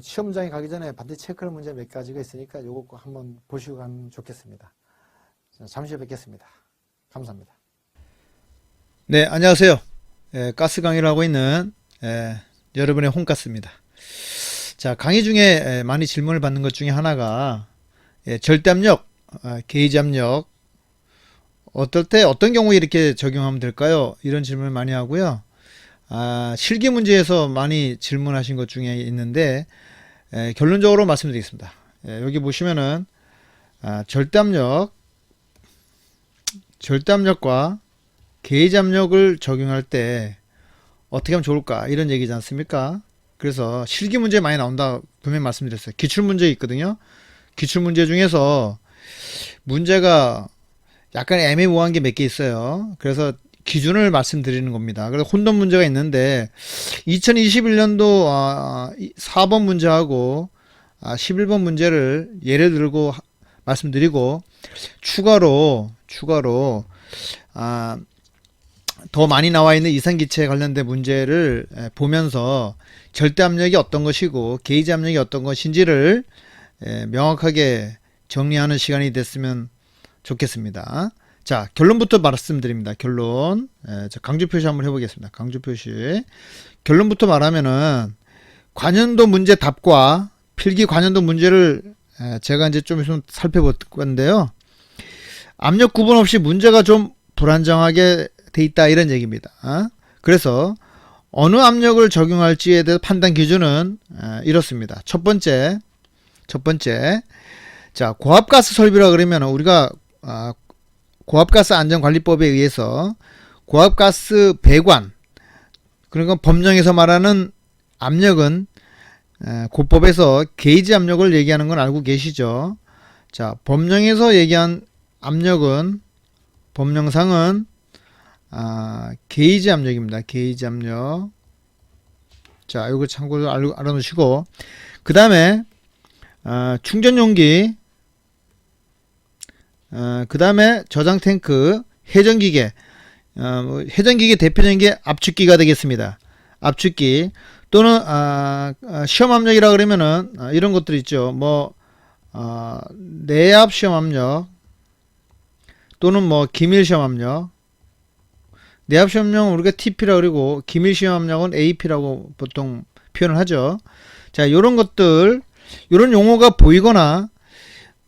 시험장에 가기 전에 반드시 체크할 문제 몇 가지가 있으니까 요거 한번 보시고 가면 좋겠습니다. 잠시 후에 뵙겠습니다. 감사합니다. 네, 안녕하세요. 가스 강의를 하고 있는 여러분의 홍가스입니다. 자, 강의 중에 많이 질문을 받는 것 중에 하나가 절대압력, 게이지 압력, 어떨 때 어떤 경우에 이렇게 적용하면 될까요? 이런 질문을 많이 하고요. 실기 문제에서 많이 질문하신 것 중에 있는데 결론적으로 말씀드리겠습니다. 여기 보시면은 절대압력과 게이지 압력을 적용할 때 어떻게 하면 좋을까 이런 얘기지 않습니까? 그래서 실기 문제 많이 나온다 분명히 말씀드렸어요. 기출문제 있거든요. 기출문제 중에서 문제가 약간 애매모호한 게 몇 개 있어요. 그래서 기준을 말씀드리는 겁니다. 그래서 혼돈 문제가 있는데 2021년도 4번 문제하고 11번 문제를 예를 들고 말씀드리고 추가로 더 많이 나와 있는 이산기체 관련된 문제를 보면서 절대압력이 어떤 것이고 게이지 압력이 어떤 것인지를 명확하게 정리하는 시간이 됐으면 좋겠습니다. 자, 결론부터 말씀드립니다. 결론. 자, 강조 표시 한번 해보겠습니다. 강조 표시. 결론부터 말하면은 관연도 문제 답과 필기 관연도 문제를 제가 이제 좀 있으면 살펴볼 건데요. 압력 구분 없이 문제가 좀 불안정하게 돼 있다 이런 얘기입니다. 그래서 어느 압력을 적용할지에 대한 판단 기준은 이렇습니다. 첫 번째, 자, 고압가스 설비라 그러면 우리가 고압가스 안전관리법에 의해서 고압가스 배관, 그러니까 법령에서 말하는 압력은 고법에서 게이지 압력을 얘기하는 건 알고 계시죠? 자, 법령에서 얘기한 압력은 법령상은 게이지 압력입니다. 게이지 압력. 자, 이거 참고로 알아놓으시고, 그 다음에 충전용기, 그 다음에 저장탱크, 회전기계, 회전기계 대표적인 게 압축기가 되겠습니다. 압축기 또는 시험압력이라 그러면은 이런 것들 있죠. 뭐 내압 시험압력 또는 뭐 기밀 시험압력. 내압 시험압력은 우리가 TP라 그러고 기밀 시험압력은 AP라고 보통 표현을 하죠. 자, 요런 것들, 요런 용어가 보이거나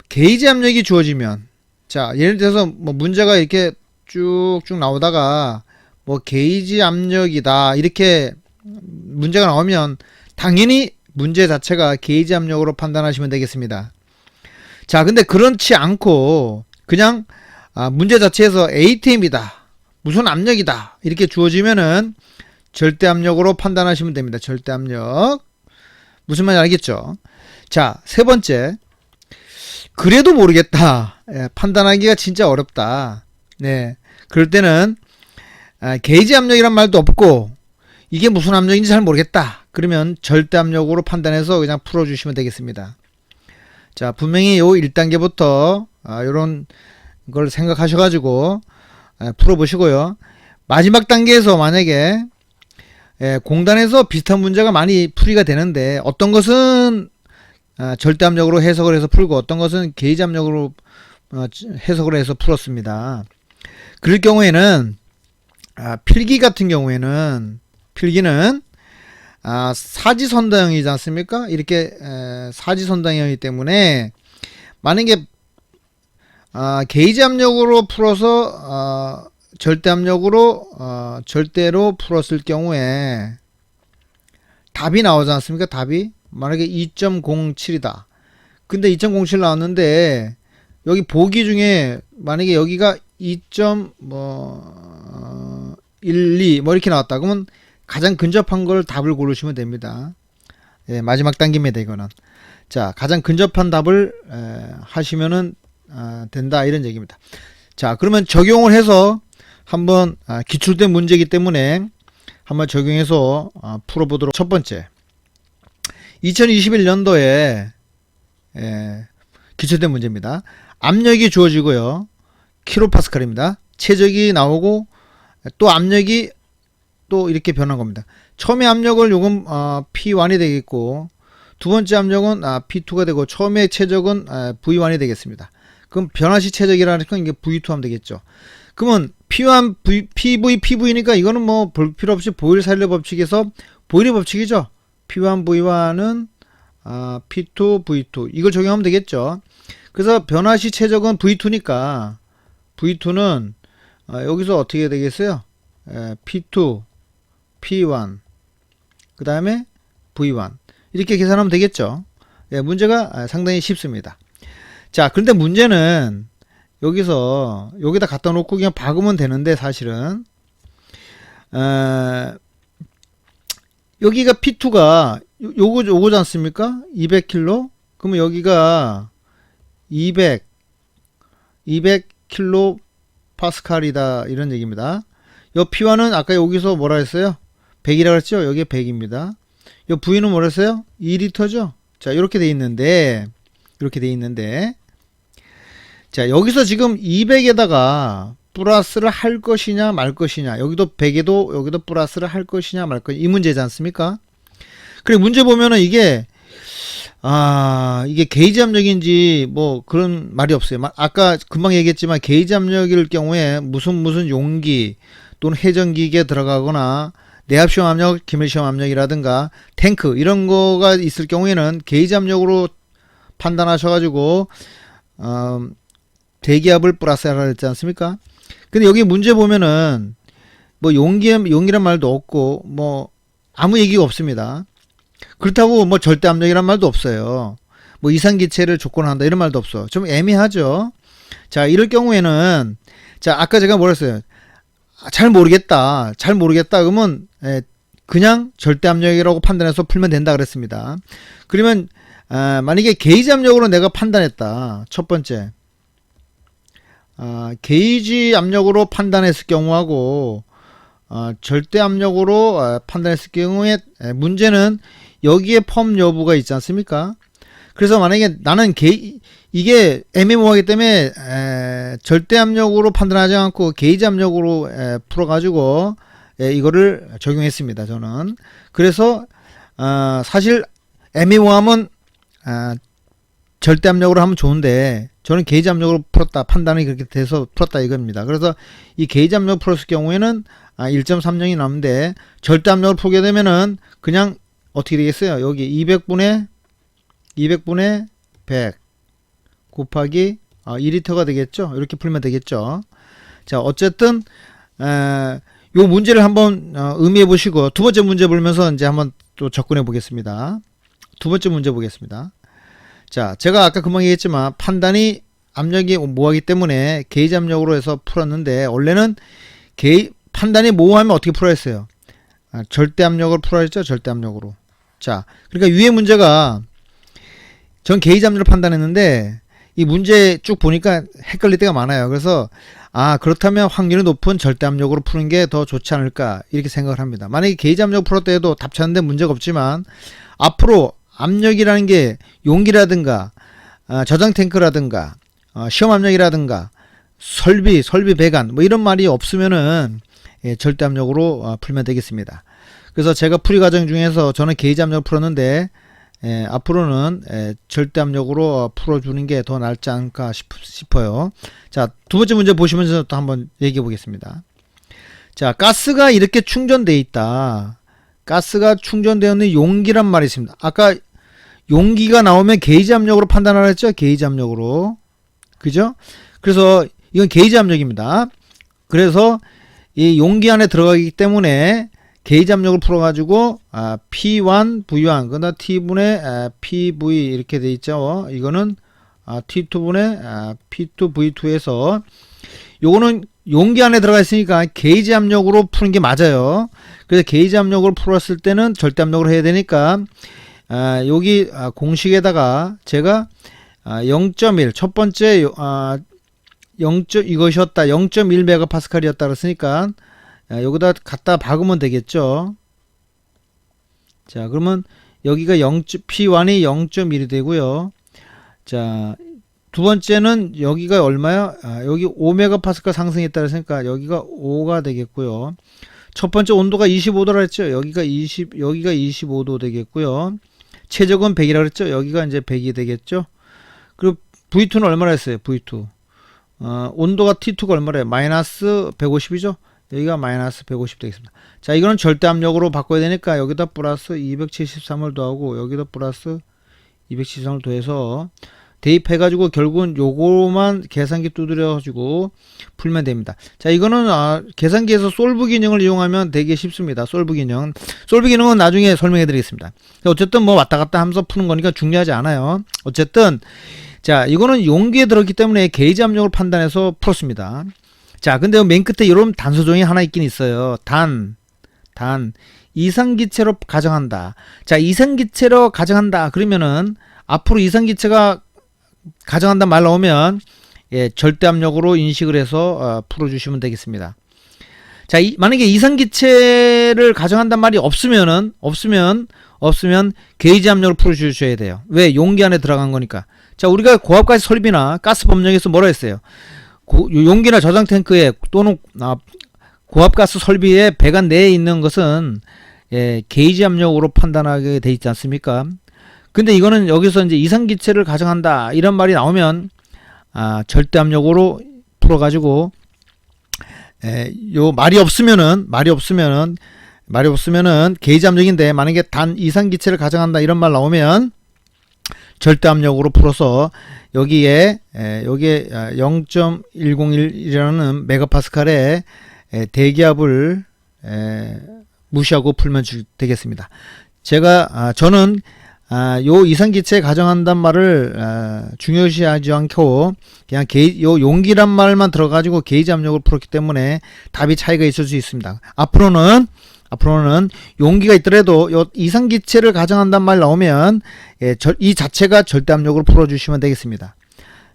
게이지 압력이 주어지면, 자, 예를 들어서 뭐 문제가 이렇게 쭉쭉 나오다가 뭐 게이지 압력이다 이렇게 문제가 나오면 당연히 문제 자체가 게이지 압력으로 판단하시면 되겠습니다. 자, 근데 그렇지 않고 그냥 문제 자체에서 ATM이다, 무슨 압력이다 이렇게 주어지면은 절대 압력으로 판단하시면 됩니다. 절대 압력. 무슨 말인지 알겠죠? 자, 세 번째, 그래도 모르겠다. 판단하기가 진짜 어렵다. 네, 그럴 때는 게이지 압력이란 말도 없고 이게 무슨 압력인지 잘 모르겠다. 그러면 절대 압력으로 판단해서 그냥 풀어주시면 되겠습니다. 자, 분명히 요 1단계부터 요런 걸 생각하셔가지고 풀어보시고요. 마지막 단계에서 만약에 공단에서 비슷한 문제가 많이 풀이가 되는데 어떤 것은 절대 압력으로 해석을 해서 풀고 어떤 것은 게이지 압력으로 해석을 해서 풀었습니다. 그럴 경우에는 필기 같은 경우에는 필기는 사지선다형이지 않습니까? 이렇게 사지선다형이기 때문에 만약에 게이지 압력으로 풀어서 절대 압력으로 절대로 풀었을 경우에 답이 나오지 않습니까? 답이 만약에 2.07이다. 근데 2.07 나왔는데 여기 보기 중에 만약에 여기가 2.12 뭐 이렇게 나왔다. 그러면 가장 근접한 걸 답을 고르시면 됩니다. 예, 마지막 단계입니다. 이거는. 자, 가장 근접한 답을 하시면은 된다 이런 얘기입니다. 자, 그러면 적용을 해서 한번 기출된 문제이기 때문에 한번 적용해서 풀어보도록. 첫 번째, 2021년도에 기출된 문제입니다. 압력이 주어지고요. 킬로파스칼입니다. 최적이 나오고 또 압력이 또 이렇게 변한 겁니다. 처음에 압력을 요금 P1이 되겠고 두 번째 압력은 P2가 되고 처음에 최적은 V1이 되겠습니다. 그럼 변화시 최적이라는 건 이게 V2 하면 되겠죠. 그러면 P1, PV, PV니까 이거는 뭐 볼 필요 없이 보일-사일러 법칙에서 보일의 법칙이죠. P1, V1은 P2, V2 이걸 적용하면 되겠죠. 그래서 변화시 최적은 V2니까 V2는 여기서 어떻게 되겠어요? P2, P1 그 다음에 V1 이렇게 계산하면 되겠죠. 문제가 상당히 쉽습니다. 자, 그런데 문제는 여기다 갖다 놓고 그냥 박으면 되는데 사실은 여기가 P2가 요거지 않습니까? 200kg 그러면 여기가 200kg 파스칼이다 이런 얘기입니다. 요 P1은 아까 여기서 뭐라 했어요? 100이라고 했죠? 여기 100입니다. 요 V는 뭐라 했어요? 2리터죠? 자, 이렇게 돼 있는데 자, 여기서 지금 200에다가 플러스를 할 것이냐 말 것이냐, 여기도 100에도 여기도 플러스를 할 것이냐 말 것이냐 이 문제지 않습니까? 그리고 문제 보면은 이게 게이지 압력인지 뭐 그런 말이 없어요. 아까 금방 얘기했지만 게이지 압력일 경우에 무슨 용기 또는 회전기기에 들어가거나 내압시험 압력, 기밀시험 압력이라든가 탱크 이런 거가 있을 경우에는 게이지 압력으로 판단하셔가지고 대기압을 플러스 하라 했지 않습니까? 근데 여기 문제 보면은 뭐 용기란 말도 없고 뭐 아무 얘기가 없습니다. 그렇다고 뭐 절대 압력이란 말도 없어요. 뭐 이상기체를 조건한다 이런 말도 없어. 좀 애매하죠. 자, 이럴 경우에는 자, 아까 제가 뭐라 했어요? 잘 모르겠다 그러면 그냥 절대 압력이라고 판단해서 풀면 된다 그랬습니다. 그러면 만약에 게이지 압력으로 내가 판단했다. 첫 번째 게이지 압력으로 판단했을 경우하고 절대 압력으로 판단했을 경우에 문제는 여기에 펌 여부가 있지 않습니까? 그래서 만약에 나는 이게 애매모호하기 때문에 절대 압력으로 판단하지 않고 게이지 압력으로 풀어가지고 이거를 적용했습니다. 저는 그래서 사실 애매모호하면 절대 압력으로 하면 좋은데 저는 게이지 압력으로 풀었다, 판단이 그렇게 돼서 풀었다 이겁니다. 그래서 이 게이지 압력 풀었을 경우에는 1.30이 남는데 절대 압력을 풀게 되면은 그냥 어떻게 되겠어요? 여기 200분의 100 곱하기 2리터가 되겠죠? 이렇게 풀면 되겠죠? 자, 어쨌든 요 문제를 한번 의미해 보시고 두 번째 문제 보면서 이제 한번 또 접근해 보겠습니다. 두 번째 문제 보겠습니다. 자, 제가 아까 금방 얘기했지만 판단이 압력이 모호하기 때문에 게이지 압력으로 해서 풀었는데 원래는 판단이 모호하면 어떻게 풀어야 했어요? 절대 압력을 풀어야 했죠? 절대 압력으로. 자, 그러니까 위의 문제가 전 게이지 압력을 판단했는데 이 문제 쭉 보니까 헷갈릴 때가 많아요. 그래서 그렇다면 확률이 높은 절대 압력으로 푸는 게 더 좋지 않을까 이렇게 생각을 합니다. 만약에 게이지 압력 풀었다 해도 답 찾는데 문제가 없지만 앞으로 압력이라는 게 용기라든가 저장 탱크라든가 시험 압력이라든가 설비 배관 뭐 이런 말이 없으면은 절대 압력으로 풀면 되겠습니다. 그래서 제가 풀이 과정 중에서 저는 게이지 압력을 풀었는데 앞으로는 절대 압력으로 풀어주는 게 더 낫지 않을까 싶어요. 자, 두 번째 문제 보시면서 또 한번 얘기해 보겠습니다. 자, 가스가 이렇게 충전되어 있다. 가스가 충전되어 있는 용기란 말이 있습니다. 아까 용기가 나오면 게이지 압력으로 판단하라 했죠? 게이지 압력으로. 그죠? 그래서 이건 게이지 압력입니다. 그래서 이 용기 안에 들어가기 때문에 게이지 압력을 풀어가지고 P1, V1, 그다음 T분의 PV 이렇게 돼 있죠. 이거는 T2분의 P2, V2에서 요거는 용기 안에 들어가 있으니까 게이지 압력으로 푸는 게 맞아요. 그래서 게이지 압력으로 풀었을 때는 절대 압력으로 해야 되니까 여기 공식에다가 제가 0.1 첫 번째 이것이었다 0.1 메가파스칼이었다 그랬으니까 여기다 갖다 박으면 되겠죠. 자, 그러면 여기가 P1이 0.1이 되고요. 자, 두 번째는 여기가 얼마야? 여기 5메가파스칼 상승했다 그랬으니까 여기가 5가 되겠고요. 첫 번째 온도가 25도라 했죠. 여기가 25도 되겠고요. 최적은 100이라고 그랬죠. 여기가 이제 100이 되겠죠. 그리고 V2는 얼마나 했어요? V2. 온도가 T2가 얼마래요? 마이너스 150이죠. 여기가 마이너스 150 되겠습니다. 자, 이거는 절대 압력으로 바꿔야 되니까 여기다 플러스 273을 더하고 여기다 플러스 273을 더해서 대입해가지고 결국은 요거만 계산기 두드려가지고 풀면 됩니다. 자, 이거는 계산기에서 솔브 기능을 이용하면 되게 쉽습니다. 솔브 기능. 솔브 기능은 나중에 설명해 드리겠습니다. 어쨌든 뭐 왔다 갔다 하면서 푸는 거니까 중요하지 않아요. 어쨌든 자, 이거는 용기에 들었기 때문에 게이지 압력을 판단해서 풀었습니다. 자, 근데 맨 끝에 이런 단서종이 하나 있긴 있어요. 이상기체로 가정한다. 자, 이상기체로 가정한다. 그러면은 앞으로 이상기체가 가정한다 말 나오면 절대 압력으로 인식을 해서 풀어주시면 되겠습니다. 자, 만약에 이상기체를 가정한단 말이 없으면 게이지 압력을 풀어주셔야 돼요. 왜? 용기 안에 들어간 거니까. 자, 우리가 고압가스 설비나 가스 법령에서 뭐라 했어요? 용기나 저장 탱크에 또는 고압가스 설비에 배관 내에 있는 것은 게이지 압력으로 판단하게 돼 있지 않습니까? 근데 이거는 여기서 이제 이상기체를 가정한다 이런 말이 나오면 절대 압력으로 풀어가지고 요 말이 없으면은 게이지 압력인데 만약에 단 이상기체를 가정한다 이런 말 나오면 절대 압력으로 풀어서 여기에 0.101이라는 메가파스칼의 대기압을 무시하고 풀면 되겠습니다. 저는 요 이상기체 가정한단 말을 중요시하지 않고 그냥 요 용기란 말만 들어가지고 게이지 압력을 풀었기 때문에 답이 차이가 있을 수 있습니다. 앞으로는 용기가 있더라도 요 이상기체를 가정한단 말 나오면 이 자체가 절대 압력으로 풀어주시면 되겠습니다.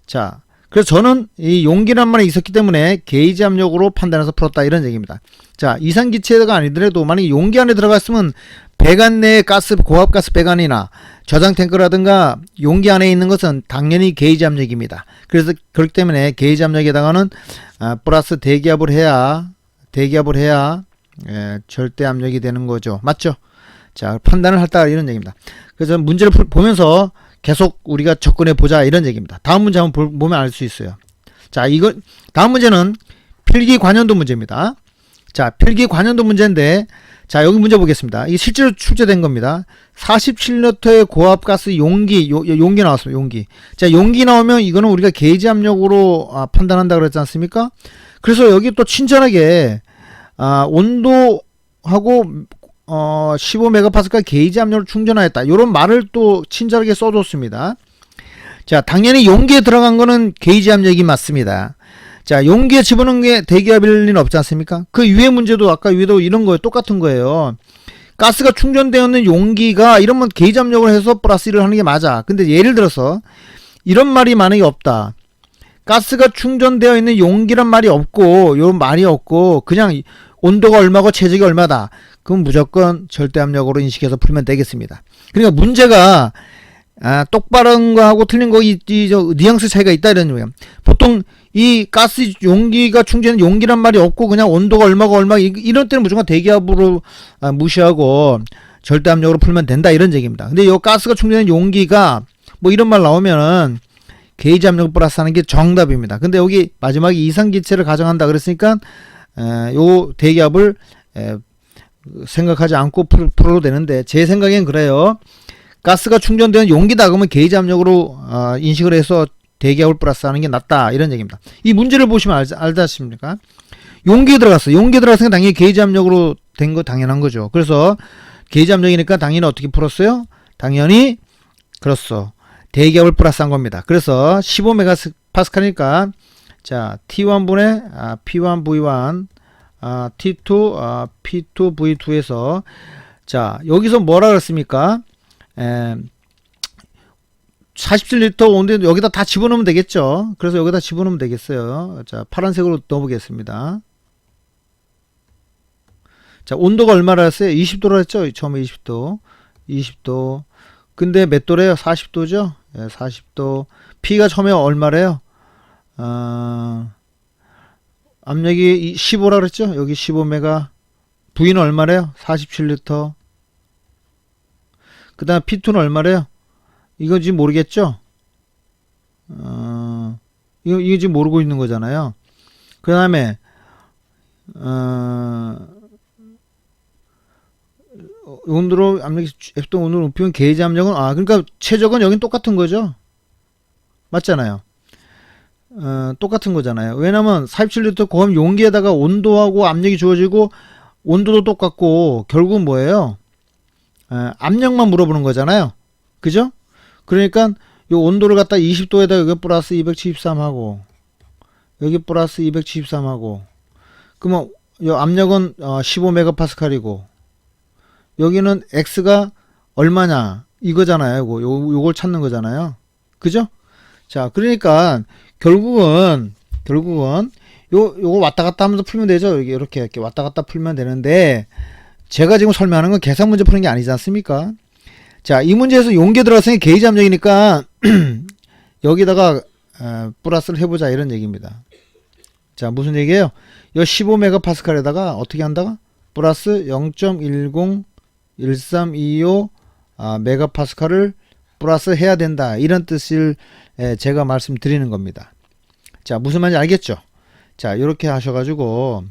자, 그래서 저는 이 용기란 말이 있었기 때문에 게이지 압력으로 판단해서 풀었다 이런 얘기입니다. 자, 이상기체가 아니더라도 만약에 용기 안에 들어갔으면 배관 내의 고압가스 배관이나 저장 탱크라든가 용기 안에 있는 것은 당연히 게이지 압력입니다. 그래서 그렇기 때문에 게이지 압력에다가는 플러스 대기압을 해야 절대 압력이 되는 거죠. 맞죠? 자, 판단을 할다 이런 얘기입니다. 그래서 문제를 보면서 계속 우리가 접근해 보자 이런 얘기입니다. 다음 문제 한번 보면 알 수 있어요. 자, 다음 문제는 필기 관연도 문제입니다. 자, 필기 관연도 문제인데, 자, 여기 문제 보겠습니다. 이게 실제로 출제된 겁니다. 47리터의 고압가스 용기 나왔습니다. 용기. 자, 용기 나오면 이거는 우리가 게이지 압력으로 판단한다 그랬지 않습니까? 그래서 여기 또 친절하게 온도하고 15메가파스칼 게이지 압력을 충전하였다. 이런 말을 또 친절하게 써줬습니다. 자, 당연히 용기에 들어간 거는 게이지 압력이 맞습니다. 자, 용기에 집어넣은 게 대기압일 리는 없지 않습니까? 그 위에 문제도 아까 위에도 이런 거예요. 똑같은 거예요. 가스가 충전되어 있는 용기가 이러면 게이지 압력을 해서 플러스 1을 하는 게 맞아. 근데 예를 들어서 이런 말이 만약에 없다. 가스가 충전되어 있는 용기란 말이 없고 이런 말이 없고 그냥 온도가 얼마고 체적이 얼마다. 그럼 무조건 절대 압력으로 인식해서 풀면 되겠습니다. 그러니까 문제가 똑바른 거하고 틀린 거 뉘앙스 차이가 있다 이런 거예요. 보통 이 가스 용기가 충전된 용기란 말이 없고 그냥 온도가 얼마고 얼마 이런 때는 무조건 대기압으로 무시하고 절대 압력으로 풀면 된다 이런 얘기입니다. 근데 이 가스가 충전된 용기가 뭐 이런 말 나오면은 게이지 압력을 플러스 하는 게 정답입니다. 근데 여기 마지막에 이상기체를 가정한다 그랬으니까 요 대기압을 생각하지 않고 풀어도 되는데 제 생각엔 그래요. 가스가 충전되는 용기다 그러면 게이지 압력으로 인식을 해서 대기압을 플러스 하는 게 낫다 이런 얘기입니다. 이 문제를 보시면 알다십니까? 용기에 들어갔어. 용기에 들어갔으니까 당연히 게이지 압력으로 된 거 당연한 거죠. 그래서 게이지 압력이니까 당연히 어떻게 풀었어요? 당연히 그렇소. 대기압을 플러스한 겁니다. 그래서 15메가파스칼이니까 자 T1분의 P1V1 T2 P2V2에서 자 여기서 뭐라 그랬습니까? 47리터 온데 여기다 다 집어넣으면 되겠죠. 그래서 여기다 집어넣으면 되겠어요. 자 파란색으로 넣어보겠습니다. 자 온도가 얼마라 했어요? 20도라 했죠. 처음에 20도 근데 몇 도래요? 40도죠. 40도 P가 처음에 얼마래요? 압력이 15라 그랬죠. 여기 15메가 V는 얼마래요? 47리터 그 다음 P2는 얼마래요? 이거 지금 모르겠죠? 이거 지금 모르고 있는 거잖아요. 그 다음에 온도로 압력이 F동 온도를 높이면 게이지 압력은 그러니까 최적은 여긴 똑같은 거죠. 맞잖아요. 똑같은 거잖아요. 왜냐면 47리터 고압 용기에다가 온도하고 압력이 주어지고 온도도 똑같고 결국은 뭐예요? 압력만 물어보는 거잖아요. 그죠? 그러니까 요 온도를 갖다 20도에다 여기 플러스 273하고 여기 플러스 273하고 그러면 요 압력은 15메가파스칼이고 여기는 X가 얼마냐 이거잖아요. 요걸 찾는 거잖아요. 그죠? 자, 그러니까 결국은 요거 왔다 갔다 하면서 풀면 되죠. 이렇게 왔다 갔다 풀면 되는데 제가 지금 설명하는 건 계산 문제 푸는 게 아니지 않습니까? 자, 이 문제에서 용기에 들어갔으니 게이지 압력이니까 여기다가 플러스를 해보자 이런 얘기입니다. 자, 무슨 얘기예요? 이 15메가파스칼에다가 어떻게 한다가 플러스 0.101325 메가파스칼을 플러스 해야 된다 이런 뜻을 제가 말씀드리는 겁니다. 자, 무슨 말인지 알겠죠? 자, 이렇게 하셔가지고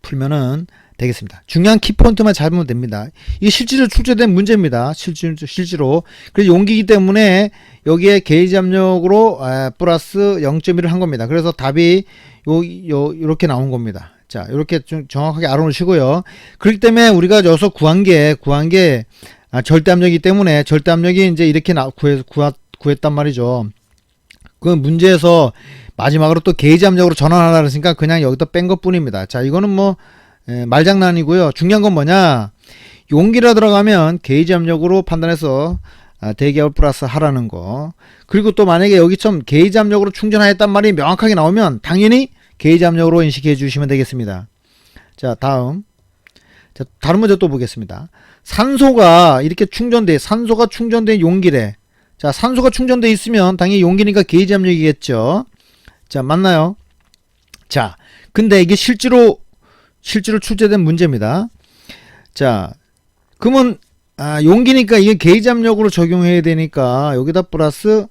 풀면은 되겠습니다. 중요한 키포인트만 잡으면 됩니다. 이게 실제로 출제된 문제입니다. 실제로. 그래서 용기이기 때문에 여기에 게이지 압력으로 플러스 0.1을 한 겁니다. 그래서 답이 요렇게 나온 겁니다. 자, 이렇게 좀 정확하게 알아놓으시고요. 그렇기 때문에 우리가 여기서 구한 게 절대 압력이기 때문에 절대 압력이 이제 이렇게 구했단 말이죠. 그 문제에서 마지막으로 또 게이지 압력으로 전환하라 그랬으니까 그냥 여기다 뺀 것 뿐입니다. 자, 이거는 뭐 말장난이고요. 중요한 건 뭐냐? 용기라 들어가면 게이지 압력으로 판단해서 대기압을 플러스 하라는 거. 그리고 또 만약에 여기처럼 게이지 압력으로 충전하였단 말이 명확하게 나오면 당연히 게이지 압력으로 인식해 주시면 되겠습니다. 자, 다음. 자, 다른 문제 또 보겠습니다. 산소가 충전된 용기래. 자, 산소가 충전돼 있으면 당연히 용기니까 게이지 압력이겠죠. 자, 맞나요? 자, 근데 이게 실제로 출제된 문제입니다. 자, 그러면 용기니까 이게 게이지 압력으로 적용해야 되니까 여기다 플러스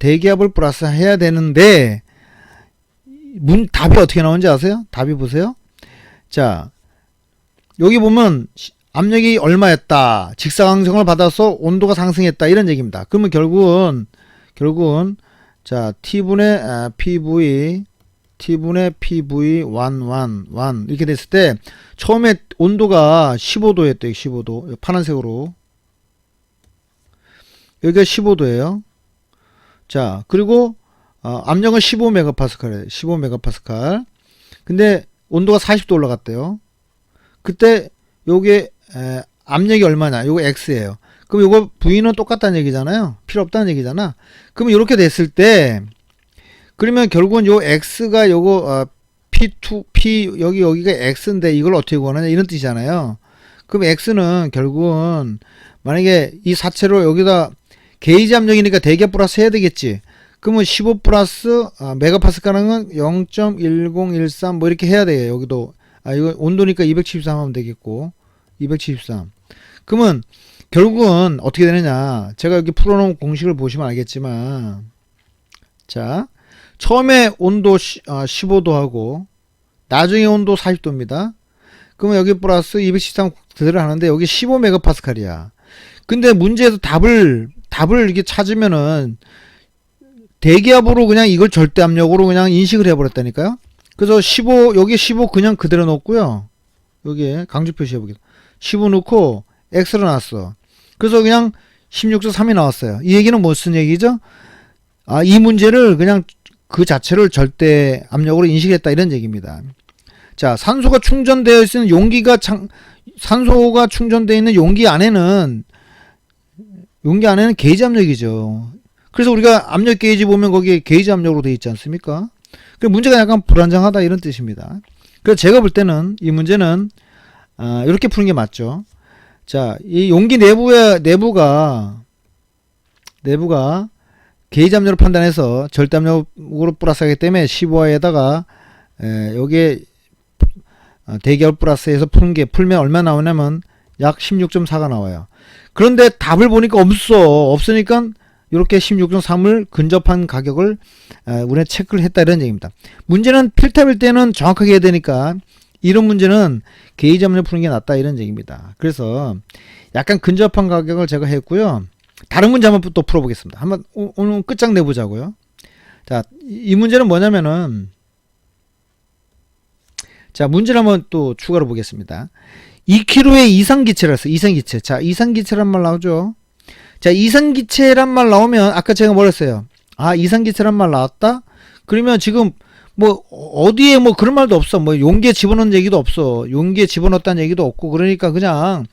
대기압을 플러스 해야 되는데 답이 어떻게 나오는지 아세요? 답이 보세요. 자, 여기 보면 압력이 얼마였다. 직사광선을 받아서 온도가 상승했다. 이런 얘기입니다. 그러면 결국은 자, T분의 PV 1 이렇게 됐을 때 처음에 온도가 15도였대요. 15도. 파란색으로. 여기가 15도예요. 자, 그리고 압력은 15메가파스칼이에요. 15메가파스칼. 근데 온도가 40도 올라갔대요. 그때 요게 압력이 얼마냐? 요거 X예요. 그럼 요거 V는 똑같다는 얘기잖아요. 필요 없다는 얘기잖아. 그럼 이렇게 됐을 때 그러면 결국은 요 X가 요거 P 여기가 X인데 이걸 어떻게 구하느냐 이런 뜻이잖아요. 그럼 X는 결국은 만약에 이 사체로 여기다 게이지 압력이니까 대기압 플러스 해야 되겠지. 그러면 15 플러스 메가파스칼은 0.1013 뭐 이렇게 해야 돼요. 여기도 이거 온도니까 273 하면 되겠고 273. 그러면 결국은 어떻게 되느냐? 제가 여기 풀어놓은 공식을 보시면 알겠지만, 자, 처음에 온도 15도 하고 나중에 온도 40도입니다. 그러면 여기 플러스 273 그대로 하는데 여기 15메가파스칼이야. 근데 문제에서 답을 이렇게 찾으면은 대기압으로 그냥 이걸 절대 압력으로 그냥 인식을 해버렸다니까요. 그래서 15 여기 15 그냥 그대로 넣었고요. 여기에 강조 표시해 보겠습니다. 15 넣고 X로 놨어. 그래서 그냥 16.3이 나왔어요. 이 얘기는 무슨 얘기죠? 이 문제를 그냥 그 자체를 절대 압력으로 인식했다 이런 얘기입니다. 자, 산소가 충전되어 있는 산소가 충전되어 있는 용기 안에는 게이지 압력이죠. 그래서 우리가 압력 게이지 보면 거기에 게이지 압력으로 되어 있지 않습니까? 그 문제가 약간 불안정하다 이런 뜻입니다. 그래서 제가 볼 때는 이 문제는 이렇게 푸는 게 맞죠. 자, 이 용기 내부가 게이지 압력을 판단해서 절대 압력으로 플러스하기 때문에 15에다가 여기에 대기압 플러스해서 풀면 얼마 나오냐면 약 16.4가 나와요. 그런데 답을 보니까 없으니까 이렇게 16.3을 근접한 가격을 우리가 체크를 했다 이런 얘기입니다. 문제는 필탑일 때는 정확하게 해야 되니까 이런 문제는 게이지 압력 푸는 게 낫다 이런 얘기입니다. 그래서 약간 근접한 가격을 제가 했고요. 다른 문제 한번 또 풀어보겠습니다. 한번 오늘 끝장 내보자고요. 자, 이 문제는 뭐냐면은, 자, 문제를 한번 또 추가로 보겠습니다. 2kg의 이상기체를 했어요. 이상기체. 자, 이상기체란 말 나오죠. 자, 이상기체란 말 나오면 아까 제가 뭐랬어요? 아, 이상기체란 말 나왔다? 그러면 지금 뭐 어디에 뭐 그런 말도 없어. 뭐 용기에 집어넣은 얘기도 없어. 용기에 집어넣었다는 얘기도 없고 그러니까 그냥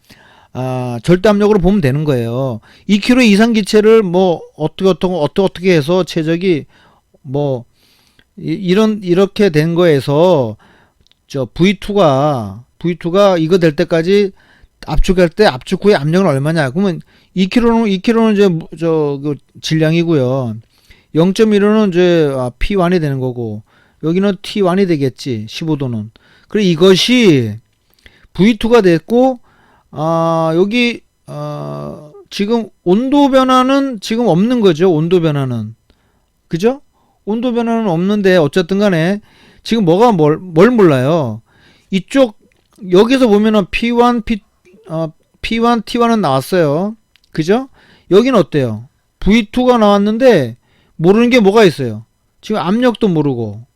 절대 압력으로 보면 되는 거예요. 2kg 이상 기체를 뭐 어떻게 해서 최적이 뭐 이렇게 된 거에서 저 V2가 이거 될 때까지 압축할 때 압축 후에 압력은 얼마냐? 그러면 2kg는 이제 그 질량이고요. 0.15는 이제 P1이 되는 거고 여기는 T1이 되겠지. 15도는. 그래 이것이 V2가 됐고 여기 지금 온도 변화는 지금 없는 거죠. 온도 변화는. 그죠? 온도 변화는 없는데 어쨌든 간에 지금 뭐가 뭘 몰라요. 이쪽 여기서 보면은 P1, P1, T1은 나왔어요. 그죠? 여기는 어때요? V2가 나왔는데 모르는 게 뭐가 있어요? 지금 압력도 모르고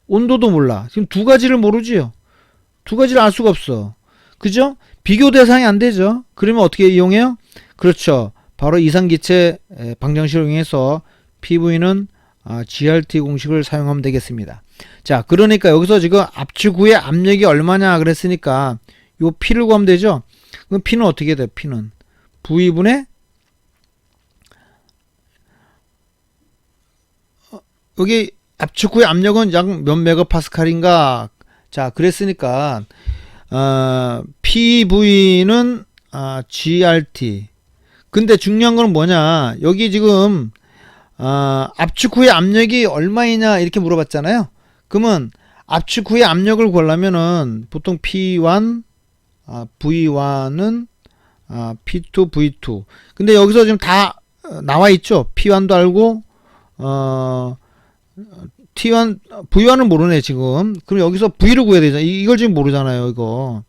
온도도 몰라. 지금 두 가지를 모르지요. 두 가지를 알 수가 없어. 그죠? 비교 대상이 안 되죠. 그러면 어떻게 이용해요? 그렇죠. 바로 이상기체 방정식을 이용해서 PV는 GRT 공식을 사용하면 되겠습니다. 자, 그러니까 여기서 지금 압축 후에 압력이 얼마냐 그랬으니까 요 P를 구하면 되죠. 그럼 P는 어떻게 돼요? P는 V분의 여기 압축 후의 압력은 약 몇 메가파스칼인가? 자, 그랬으니까 PV는 GRT. 근데 중요한 건 뭐냐? 여기 지금 압축 후의 압력이 얼마이냐 이렇게 물어봤잖아요. 그러면 압축 후의 압력을 구하려면은 보통 P1, V1은 P2, V2. 근데 여기서 지금 다 나와 있죠. P1도 알고 T1, V1은 모르네 지금. 그럼 여기서 V를 구해야 되잖아. 이걸 지금 모르잖아요. 이거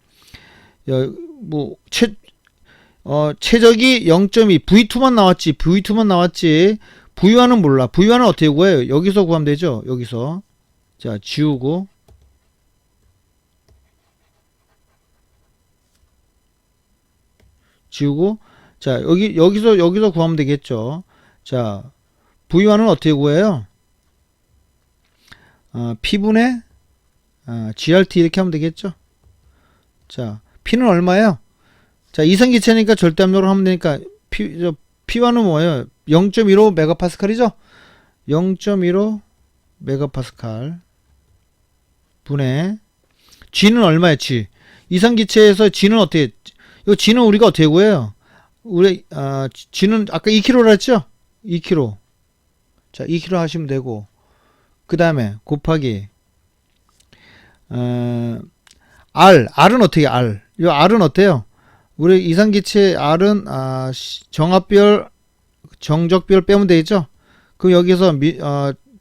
뭐 최적이 0.2 V2만 나왔지. V2만 나왔지. V1은 몰라. V1은 어떻게 구해요? 여기서 구하면 되죠. 여기서 자 지우고 자 여기서 구하면 되겠죠. 자 V1은 어떻게 구해요? P분의 GRT 이렇게 하면 되겠죠. 자 P는 얼마예요? 자 이상기체니까 절대압력으로 하면 되니까 P1은 뭐예요? 0.15 메가파스칼이죠. 0.15 메가파스칼 분의 G는 얼마예요? G 이상기체에서 G는 어떻게 이거 G는 우리가 어떻게 구해요? 우리 G는 아까 2kg라 했죠? 2kg. 자 2kg 하시면 되고 그 다음에 곱하기 R은 어떻게 R? 이 R은 어때요? 우리 이상기체 R은 정합별 정적별 빼면 되겠죠? 그럼 여기서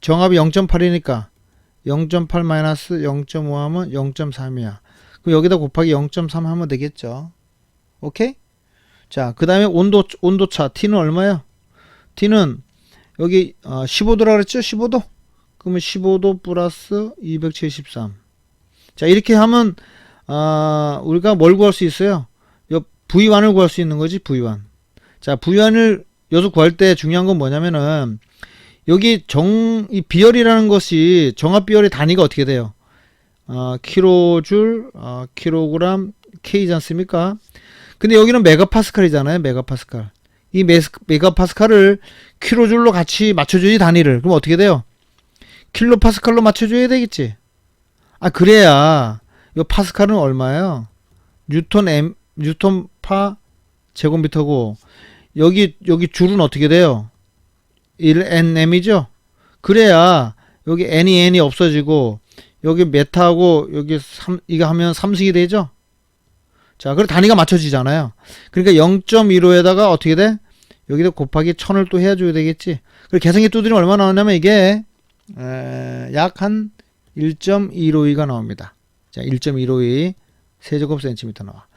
정합이 0.8이니까 0.8 마이너스 0.5 하면 0.3이야. 그럼 여기다 곱하기 0.3 하면 되겠죠? 오케이? 자, 그 다음에 온도차 T는 얼마야? T는 여기 15도라 그랬죠? 15도? 그러면 15도 플러스 273. 자, 이렇게 하면 우리가 뭘 구할 수 있어요? V1을 구할 수 있는 거지, V1. 자, V1을 여기서 구할 때 중요한 건 뭐냐면은 여기 이 비열이라는 것이 정합 비열의 단위가 어떻게 돼요? 킬로줄, 킬로그램, K지 않습니까? 근데 여기는 메가파스칼이잖아요, 메가파스칼. 이 메가파스칼을 킬로줄로 같이 맞춰줘야지 단위를. 그럼 어떻게 돼요? 킬로파스칼로 맞춰줘야 되겠지. 그래야 이 파스칼은 얼마예요? 뉴턴 파 제곱미터고 여기 줄은 어떻게 돼요? 1nm이죠? 그래야 여기 n이 없어지고 여기 메타하고 여기 이거 하면 3승이 되죠? 자, 그리고 단위가 맞춰지잖아요. 그러니까 0.15에다가 어떻게 돼? 여기다 곱하기 1000을 또 해줘야 되겠지. 그리고 계산기 두드리면 얼마 나오냐면 이게 약 한 1.152가 나옵니다. 자, 1.152 세제곱센티미터 나와.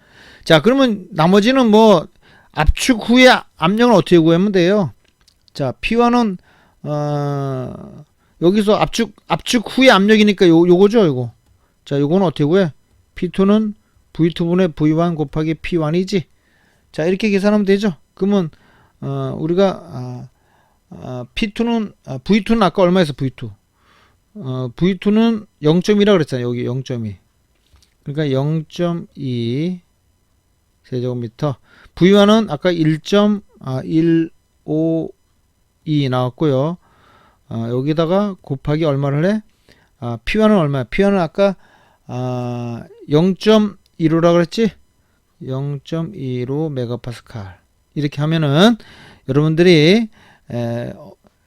자, 그러면 나머지는 뭐 압축 후에 압력을 어떻게 구하면 돼요? 자, P1은 여기서 압축 후에 압력이니까 요거죠, 요거. 자, 요거는 어떻게 구해? P2는 V2분의 V1 곱하기 P1이지. 자, 이렇게 계산하면 되죠. 그러면 우리가 P2는 V2는 아까 얼마였어? V2 V2는 0.2라 그랬잖아요. 여기 0.2. 그러니까 0.2 세제곱미터. V1은 아까 1.152 나왔고요. 여기다가 곱하기 얼마를 해? P1은 얼마야? P1은 아까 0.15라 그랬지? 0.15 메가파스칼. 이렇게 하면은 여러분들이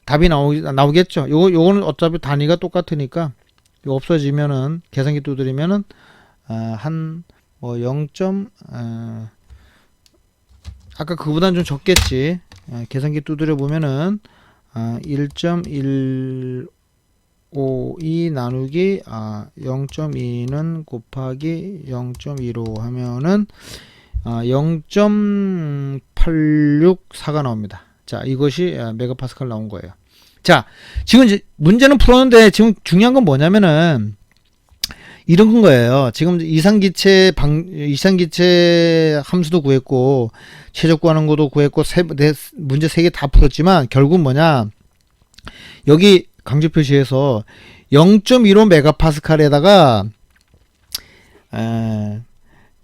답이 나오겠죠. 요거는 어차피 단위가 똑같으니까 이거 없어지면은 계산기 두드리면은 한 뭐 0. 아까 그보다는 좀 적겠지. 계산기 두드려 보면은 1.152 나누기 0.2는 곱하기 0.15 하면은 0.864가 나옵니다. 자, 이것이 메가파스칼 나온 거예요. 자, 지금 이제 문제는 풀었는데 지금 중요한 건 뭐냐면은 이런 건 거예요. 지금 이상기체 함수도 구했고 최적 구하는 것도 구했고 문제 3개 다 풀었지만 결국 뭐냐, 여기 강조 표시에서 0.15 메가파스칼에다가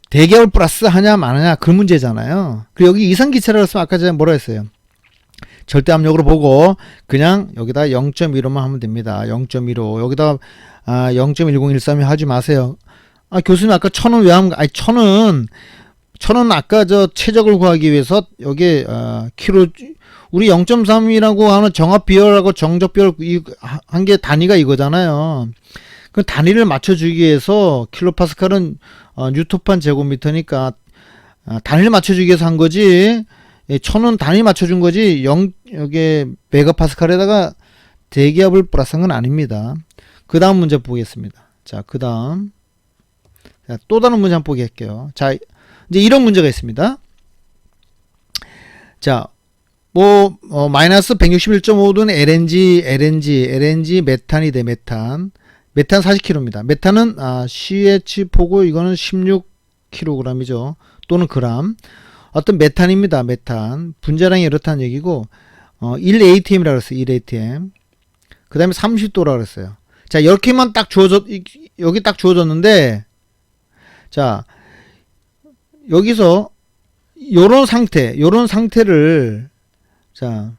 대기압을 플러스 하냐 마느냐 그 문제잖아요. 그리고 여기 이상기체라고 했으면 아까 전에 뭐라 했어요? 절대 압력으로 보고 그냥 여기다 0.15만 하면 됩니다. 0.15 여기다 0.1013 하지 마세요. 교수님 아까 1000은 왜 하면? 아니 1000은 아까 저 최적을 구하기 위해서 여기 킬로 우리 0.3이라고 하는 정합 비열하고 정적 비열 한 게 단위가 이거잖아요. 그 단위를 맞춰주기 위해서 킬로파스칼은 뉴턴 제곱미터니까 단위를 맞춰주기 위해서 한 거지. 1000은 단위 맞춰준 거지. 여기 메가파스칼에다가 대기압을 플러스한 건 아닙니다. 그 다음 문제 보겠습니다. 자, 그 다음 또 다른 문제 한번 보게 할게요. 자, 이제 이런 문제가 있습니다. 자, 마이너스 161.5돈 LNG 메탄이 돼. 메탄 40kg입니다. 메탄은 CH4고 이거는 16kg이죠. 또는 그람. 어떤 메탄입니다. 메탄 분자량이 이렇다는 얘기고 1atm이라고 그랬어요. 1atm. 그 다음에 30도라고 그랬어요. 자, 이렇게만 딱 여기 딱 주어졌는데, 자, 여기서 요런 상태를 자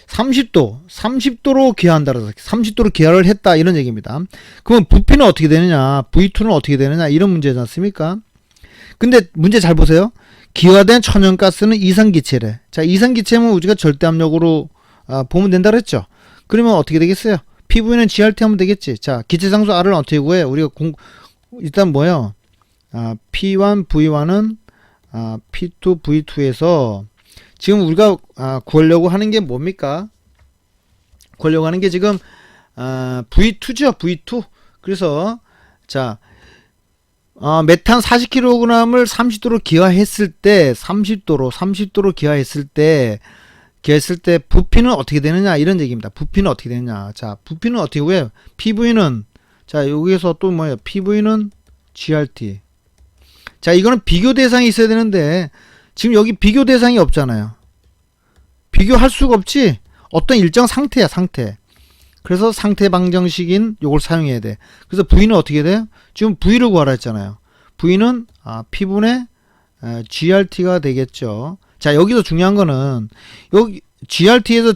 30도로 기하한다. 30도로 기하를 했다 이런 얘기입니다. 그러면 부피는 어떻게 되느냐, V2는 어떻게 되느냐 이런 문제지 않습니까? 근데 문제 잘 보세요. 기화된 천연가스는 이산기체래. 자, 이산기체면 우리가 절대압력으로 보면 된다 그랬죠. 그러면 어떻게 되겠어요? PV는 GRT 하면 되겠지. 자, 기체상수 R을 어떻게 구해? 우리가 일단 뭐요? P1 V1은 P2 V2에서 지금 우리가 구하려고 하는 게 뭡니까? 구하려고 하는 게 지금 V2죠. V2. 그래서 자, 메탄 40kg을 30도로 기화했을 때 30도로 기화했을 때 부피는 어떻게 되느냐 이런 얘기입니다. 부피는 어떻게 되느냐. 자, 부피는 어떻게 구해요? PV는 자, 여기서 또 뭐예요? PV는 GRT. 자, 이거는 비교 대상이 있어야 되는데 지금 여기 비교 대상이 없잖아요. 비교할 수가 없지. 어떤 일정 상태야, 상태. 그래서 상태 방정식인 요걸 사용해야 돼. 그래서 V는 어떻게 돼요? 지금 V를 구하라 했잖아요. V는 P분의 GRT가 되겠죠. 자, 여기서 중요한 거는 여기 GRT에서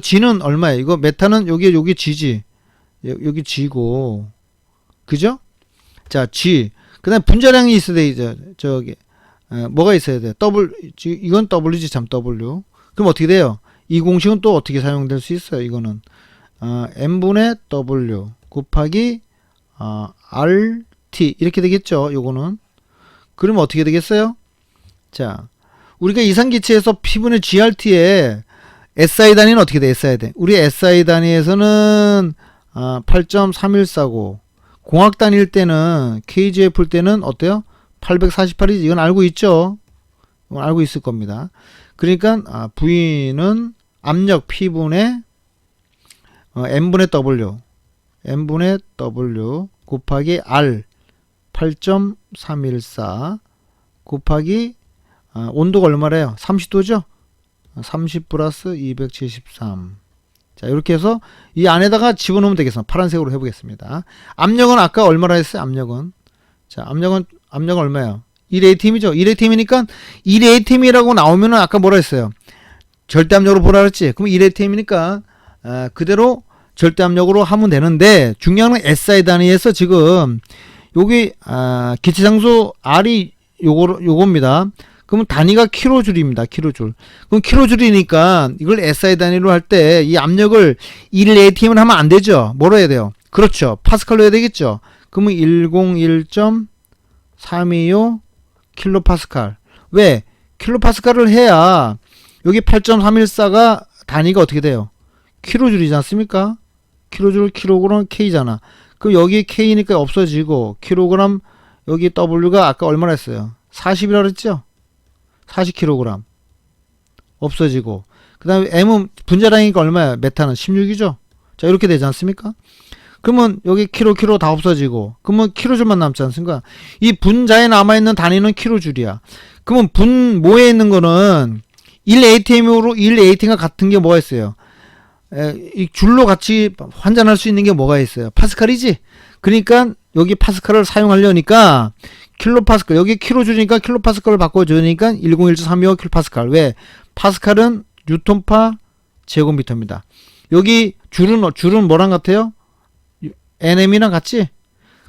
G는 얼마예요? 이거 메탄은 여기 G지. 여기 G고. 그죠? 자, G. 그다음에 분자량이 있어야 돼. 이제 저기 뭐가 있어야 돼? 이건 W지 참 W. 그럼 어떻게 돼요? 이 공식은 또 어떻게 사용될 수 있어요? 이거는 M분의 W 곱하기 RT 이렇게 되겠죠. 요거는. 그러면 어떻게 되겠어요? 자, 우리가 이상기체에서 P분의 GRT에 SI 단위는 어떻게 돼? SI 단위. 우리 SI 단위에서는 8.314고 공학 단위일 때는 KGF일 때는 어때요? 848이지. 이건 알고 있죠? 이건 알고 있을 겁니다. 그러니까 V는 압력 P분의 M분의 W 곱하기 R 8.314 곱하기 온도가 얼마래요? 30도죠? 30 플러스 273. 자, 이렇게 해서 이 안에다가 집어넣으면 되겠습니다. 파란색으로 해보겠습니다. 압력은 아까 얼마라 했어요? 압력은. 자, 압력은 얼마예요? 1ATM이죠? 1ATM이니까 1ATM이라고 나오면은 아까 뭐라 했어요? 절대압력으로 보라 그랬지? 그럼 1ATM이니까 그대로 절대압력으로 하면 되는데 중요한 건 SI 단위에서 지금 여기 기체장소 R이 요겁니다. 그러면 단위가 킬로줄입니다. 킬로줄. 그럼 킬로줄이니까 이걸 SI 단위로 할 때 이 압력을 1ATM을 하면 안 되죠. 뭐로 해야 돼요? 그렇죠. 파스칼로 해야 되겠죠. 그러면 101.325 킬로파스칼. 왜? 킬로파스칼을 해야 여기 8.314가 단위가 어떻게 돼요? 킬로줄이지 않습니까? 킬로줄, 킬로그램, K잖아. 그럼 여기 K니까 없어지고 킬로그램 여기 W가 아까 얼마나 했어요? 40이라 그랬죠? 40kg 없어지고 그 다음에 M은 분자량이니까 얼마야? 메탄은 16이죠? 자, 이렇게 되지 않습니까? 그러면 여기 킬로 다 없어지고 그러면 킬로줄만 남지 않습니까? 이 분자에 남아있는 단위는 킬로줄이야. 그러면 분모에 있는 거는 1ATM으로 1ATM과 같은 게 뭐가 있어요? 이 줄로 같이 환전할 수 있는 게 뭐가 있어요? 파스칼이지? 그러니까 여기 파스칼을 사용하려니까 킬로파스칼, 여기 킬로줄이니까 킬로파스칼을 바꿔주니까 101.325 킬로파스칼. 왜? 파스칼은 뉴턴파 제곱미터입니다. 여기 줄은 뭐랑 같아요? NM이랑 같지?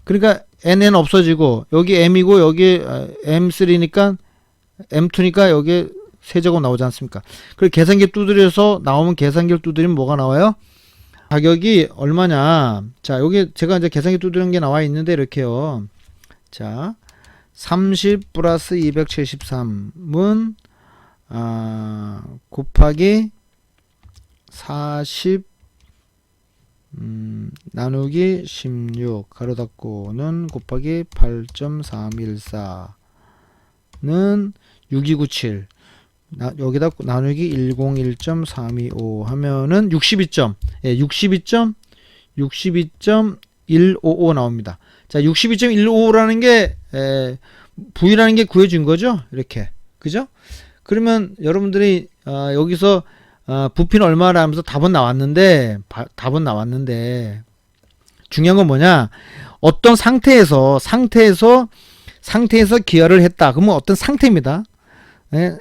그러니까 NN 없어지고 여기 M이고 여기 M3니까 M2니까 여기 세제곱 나오지 않습니까? 그리고 계산기 두드려서 나오면 계산기를 두드리면 뭐가 나와요? 가격이 얼마냐? 자, 여기 제가 이제 계산기 두드리는 게 나와 있는데 이렇게요. 자, 30 플러스 273은 곱하기 40 나누기 16 가로 닫고는 곱하기 8.314는 6297 여기다 나누기 101.325 하면은 62점. 예, 62.155 나옵니다. 자, 62.155라는 게 V라는 게 구해준 거죠. 이렇게. 그죠? 그러면 여러분들이 여기서 부피는 얼마라 하면서 답은 나왔는데 중요한 건 뭐냐? 어떤 상태에서 기하를 했다. 그러면 어떤 상태입니다. 예,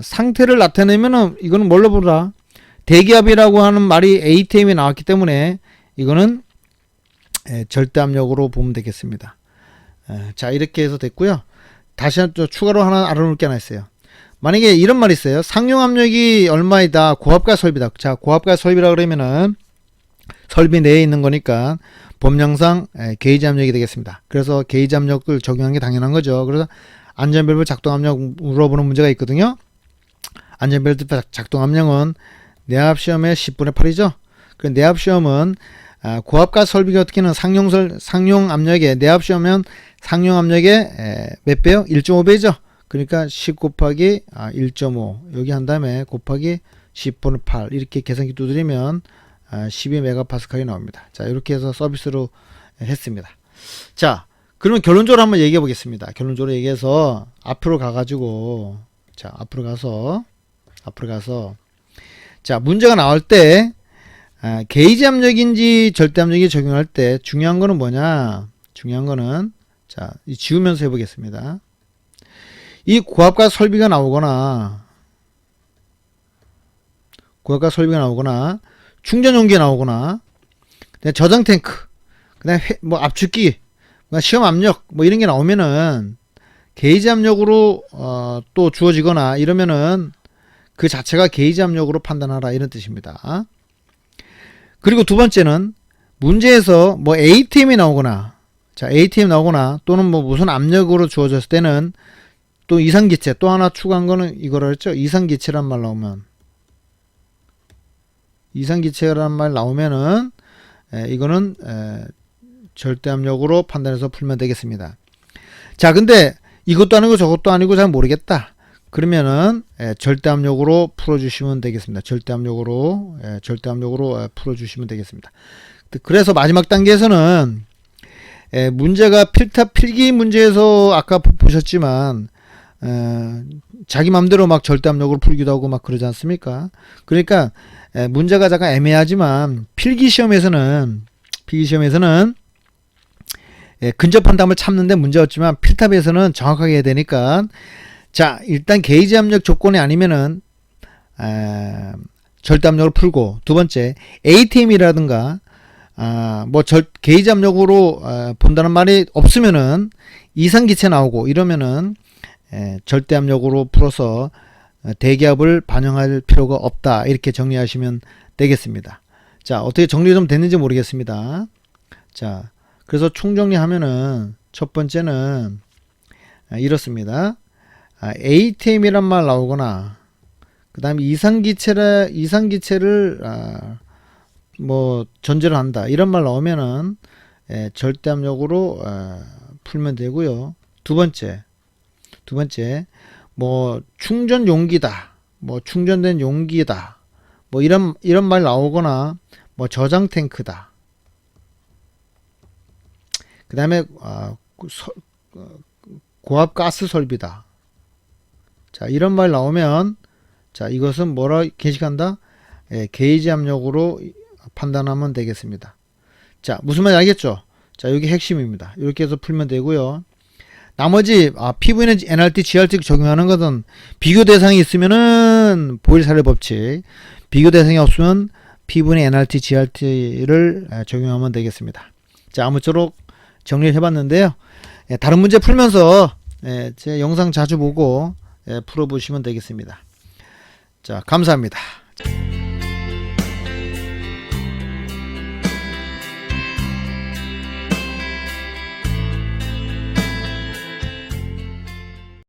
상태를 나타내면은 이거는 뭘로 보라? 대기압이라고 하는 말이 ATM에 나왔기 때문에 이거는 절대압력으로 보면 되겠습니다. 자, 이렇게 해서 됐고요. 다시 또 추가로 하나 알아놓을 게 하나 있어요. 만약에 이런 말이 있어요. 상용압력이 얼마이다. 고압가 설비다. 자, 고압가 설비라 그러면은 설비 내에 있는 거니까 법령상 게이지 압력이 되겠습니다. 그래서 게이지 압력을 적용한 게 당연한 거죠. 그래서 안전밸브 작동 압력 물어보는 문제가 있거든요. 안전밸브 작동 압력은 내압 시험의 10분의 8이죠. 그 내압 시험은 고압가 설비가 어떻게는 상용 압력에 내압 시험은 상용 압력에 몇 배요? 1.5배죠. 그러니까 10 곱하기 1.5 여기 한 다음에 곱하기 10분의 8 이렇게 계산기 두드리면 12메가파스칼이 나옵니다. 자, 이렇게 해서 서비스로 했습니다. 자, 그러면 결론적으로 한번 얘기해 보겠습니다. 결론적으로 얘기해서 앞으로 가가지고 자, 앞으로 가서 자, 문제가 나올 때 게이지 압력인지 절대 압력이 적용할 때 중요한 거는 뭐냐? 중요한 거는 자, 지우면서 해보겠습니다. 이 고압가 설비가 나오거나 충전 용기가 나오거나 저장 탱크 그다음에 뭐 압축기 시험 압력 뭐 이런 게 나오면은 게이지 압력으로 또 주어지거나 이러면은 그 자체가 게이지 압력으로 판단하라 이런 뜻입니다. 그리고 두 번째는 문제에서 뭐 ATM이 나오거나 자, ATM 나오거나 또는 뭐 무슨 압력으로 주어졌을 때는 또 이상기체 또 하나 추가한 거는 이거라 했죠. 이상기체란 말 나오면 이상기체란 말 나오면은 이거는 절대압력으로 판단해서 풀면 되겠습니다. 자, 근데 이것도 아니고 저것도 아니고 잘 모르겠다. 그러면은 절대압력으로 풀어주시면 되겠습니다. 절대압력으로 풀어주시면 되겠습니다. 그래서 마지막 단계에서는 문제가 필기 문제에서 아까 보셨지만 자기 맘대로 막 절대압력으로 풀기도 하고 막 그러지 않습니까? 그러니까 문제가 잠깐 애매하지만 필기시험에서는 근접한 답을 참는데 문제 없지만 필탑에서는 정확하게 해야 되니까 자, 일단 게이지 압력 조건이 아니면은 절대압력을 풀고, 두 번째 ATM이라든가 게이지 압력으로 본다는 말이 없으면은 이상기체 나오고 이러면은 절대압력으로 풀어서 대기압을 반영할 필요가 없다, 이렇게 정리하시면 되겠습니다. 자, 어떻게 정리 좀 됐는지 모르겠습니다. 자, 그래서 총정리하면은 첫 번째는 이렇습니다. ATM이란 말 나오거나 그 다음에 이상기체를 뭐 전제를 한다 이런 말 나오면은 절대압력으로 풀면 되고요. 두 번째 뭐 충전 용기다, 뭐 충전된 용기다, 뭐 이런 말 나오거나 뭐 저장 탱크다. 그 다음에 고압 가스 설비다. 자, 이런 말 나오면 자, 이것은 뭐라 게시한다? 게이지 압력으로 판단하면 되겠습니다. 자, 무슨 말인지 알겠죠? 자, 여기 핵심입니다. 이렇게 해서 풀면 되고요. 나머지 PV는 NRT, GRT 적용하는 것은 비교 대상이 있으면은 보일사례 법칙, 비교 대상이 없으면 PV는 NRT, GRT를 적용하면 되겠습니다. 자, 아무쪼록 정리를 해봤는데요. 다른 문제 풀면서 제 영상 자주 보고 풀어보시면 되겠습니다. 자, 감사합니다.